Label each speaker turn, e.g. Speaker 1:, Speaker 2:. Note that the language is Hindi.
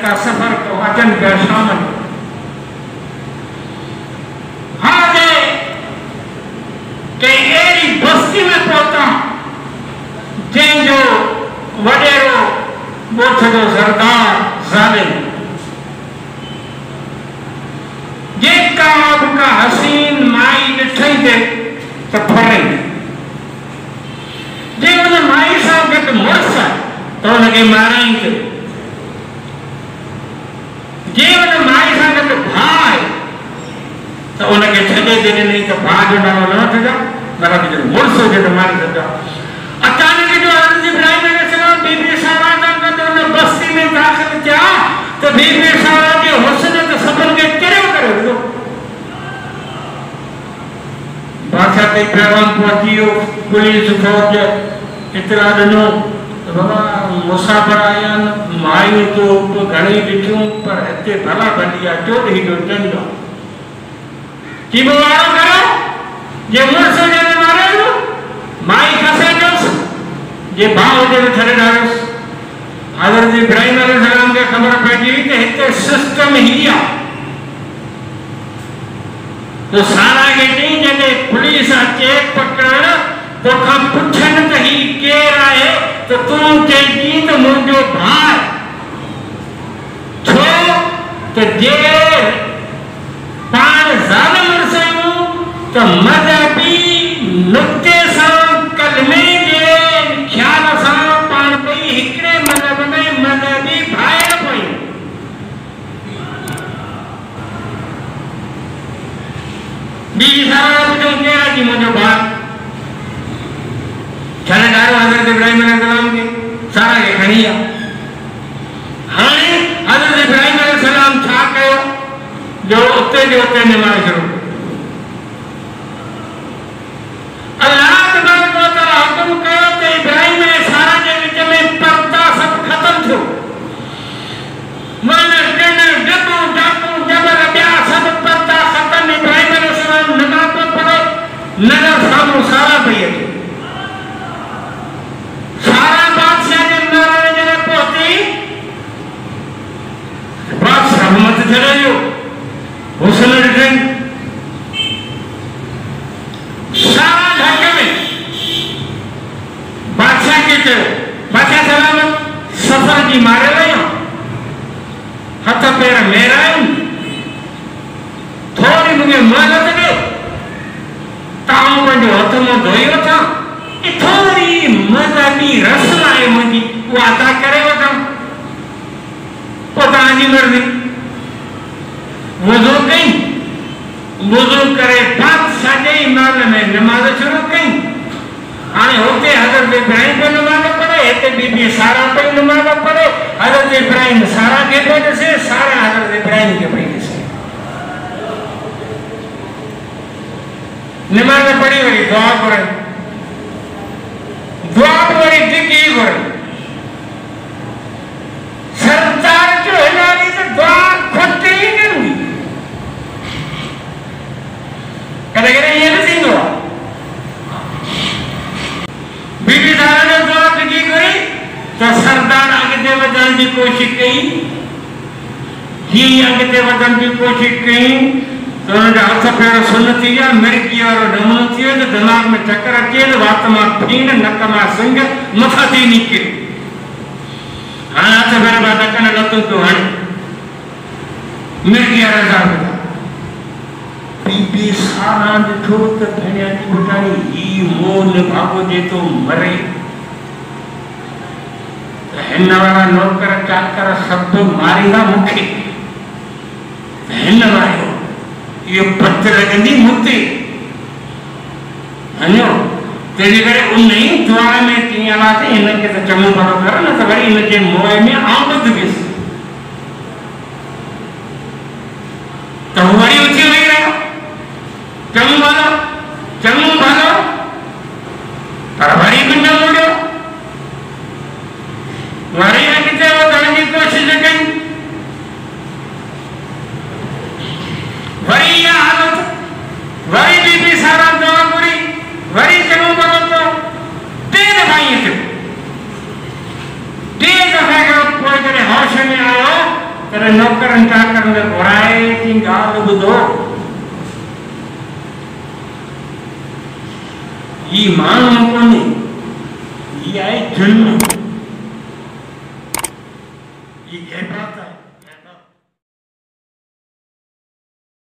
Speaker 1: का सफर को अचन पिया शामिल हाणे के अहिड़ी बस्ती में पहुता जंहिंजो वडेरो ॻोठ जो सरदार ज़ालिम जेका का हसीन माई ॾिठई थे त फड़ई जे उन माई सां गॾु मुड़ुस त उनखे माराई थे जे उन माई सां गॾु भाउ आहे त उनखे छॾे दे ॾिनई त भाउ जो नालो न वठिजा पर जो मुड़ुस हुजे त मारे छॾिजा अचानक जो हज़रत इब्राहिम अलैहिस्सलाम बीबी सारा सां गॾु उन बस्ती में दाख़िल थिया त बीबी सारा जे हुस्न त सभिनि खे चरियो करे विधो बादशाह ते पैगाम पहुची वियो पुलिस फौज इतला ॾिनो त बाबा मुसाफ़िर आया आहिनि मायूं तो घणेई ॾिठियूं पर हिते भला भली आहे चोॾहीं जो चंड आहे की वारो करो जे मुड़ुस हुजे त मारे माई खसे ॾियोसि जे भाउ हुजे त छॾे ॾारोसि हज़रत इब्राहिम अलैहिस्सलाम खे ख़बर पइजी वई त हिते सिस्टम ही आहे तो सारा के चई जॾहिं पुलिस अचे पकड़ तोखां पुछनि त ही केरु आहे त तूं चइजी त मुंहिंजो भाउ छो त जे पाण ज़ालिम रसायूं त मज़हबी नुक्ते सां कलमे जे ख़्याल सां पाण ॿई हिकिड़े मज़हब में मज़हबी भाइर पयूं बीवी सारा पुछो केरु जी मुंहिंजो भाउ छॾे ॾाढो हज़रत इब्राहिम अलैहिस्सलाम खे सारा खे खणी विया हाणे हज़रत इब्राहिम अलैहिस्सलाम छा कयो जो उते जो उते निमारे छॾो अल्लाह तबारक व तआला हुकुम कयो त इब्राहिम ऐं सारा जे विच में पर्दा सभु ख़तम थियो मन टिन डबू डाकू जबर ॿिया सभु पर्दा ख़तम इब्राहिम अलैहिस्सलाम नमाज़ पियो पढ़े नज़र साम्हूं सारा पई अचे सारा बादशाह जे नारायण जॾहिं पहुती बादशाह मत छॾे वियो हुस्न ॾिठई सारा ढक में बादशाह खे चयो बादशाह सलामत सफ़र जी मारे वयो हथ पेर मेरायूं थोड़ी मूंखे मोहलत ॾे ताऊं पंहिंजो हथ मुंहुं धोई वठां थोड़ी मज़हबी रस्म आहे मुंहिंजी उहा अदा करे वठां पोइ तव्हांजी मर्ज़ी वुज़ू कई वुज़ू करे बादशाह जे महल में नमाज़ शुरू कई हाणे हुते हज़रत इब्राहिम पे नमाज़ पढ़े हिते बीबी सारा पे नमाज़ पढ़े हज़रत इब्राहिम सारा खे पियो ॾिसे सारा हज़रत इब्राहिम खे पई ॾिसे नमाज़ पढ़ी वरी दुआ घुरई दुआ वरी टिकी घुरई सरदार जो हिलाली त दुआ खुटी न हुई कॾहिं कॾहिं ईअं न थींदो आहे बीबी सारा ने दुआ टिकी घुरी त सरदार अॻिते वधण जी कोशिशि कई हीअं अॻिते वधण जी कोशिशि कई तो उनजा हथ पेर सुन थी विया मिर्गी वारो नमूनो थी वियो त दिमाग़ में चकर अचे त वात मां फीण नक मां सिंग मथां थी निकिरे हाणे हथ पेर मां ॾकनि लतूं पियो हाणे मिर्गी वारा सां बीबी सारा ॾिठो त भेणिया जी पुटाणी ही मोह निभागो जे तो मरे त हिन वारा नौकर चाकर सभु मारींदा मूंखे हिन वारो ये पत्त लगंदी मुक्ति हनो तेरे करे उन नहीं दुआ में तीन आते इनके तो चमन भरो कर ना तो वरी इनके मोह में आमद किस तो वरी उठी नहीं रहा चमन भरो पर वरी बिना मुड़ो वरी किते वो करने की कोशिश करी वरी या हालत वरी बीबी सारा दुआ पूरी वरी चमू बदलो टे दफ़ा ईअं थियो टे दफ़ा खां पोइ जॾहिं होश करे नौकरनि चाकरनि खे घुराए थी ॻाल्हि ॿुधो। ही माण्हू कोन्हे, ही आहे जुल्म, ही गैबात आहे।